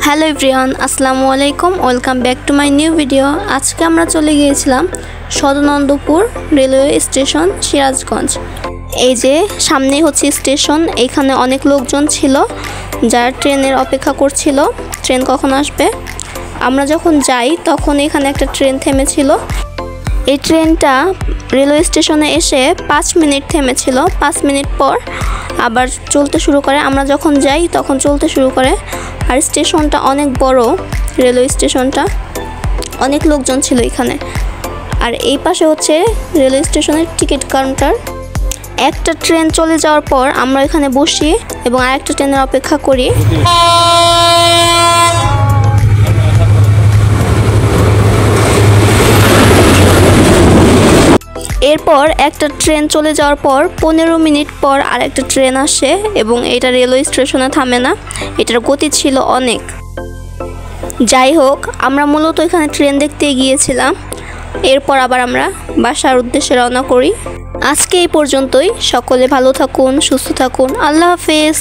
Hello everyone, আসসালামু আলাইকুম। Welcome back to my new video. আজকে আমরা চলে গিয়েছিলাম সদরনন্দপুর রেলওয়ে স্টেশন, সিরাজগঞ্জ। এই যে সামনেই হচ্ছে স্টেশন। এখানে অনেক লোকজন ছিল যারা ট্রেনের অপেক্ষা করছিল, ট্রেন কখন আসবে। আমরা যখন যাই তখন এখানে একটা ট্রেন থেমেছিল। এই ট্রেনটা রেলওয়ে স্টেশনে এসে 5 মিনিট থেমেছিল। 5 মিনিট পর আবার চলতে শুরু করে। আমরা যখন যাই তখন চলতে শুরু করে। আর স্টেশনটা অনেক বড়, রেলওয়ে স্টেশনটা, অনেক লোকজন ছিল এখানে। আর এই পাশে হচ্ছে রেলওয়ে স্টেশনের টিকিট কাউন্টার। একটা ট্রেন চলে যাওয়ার পর আমরা এখানে বসি এবং আরেকটা ট্রেনের অপেক্ষা করি। এরপর একটা ট্রেন চলে যাওয়ার পর 15 মিনিট পর আরেকটা ট্রেন আসে এবং এটা রেলওয়ে স্টেশনে থামে না। এটার গতি ছিল অনেক। যাই হোক, আমরা মূলত এখানে ট্রেন দেখতে গিয়েছিলাম। এরপর আবার আমরা বাসার উদ্দেশ্যে রওনা করি। আজকে এই পর্যন্তই। সকলে ভালো থাকুন, সুস্থ থাকুন। আল্লাহ হাফেজ।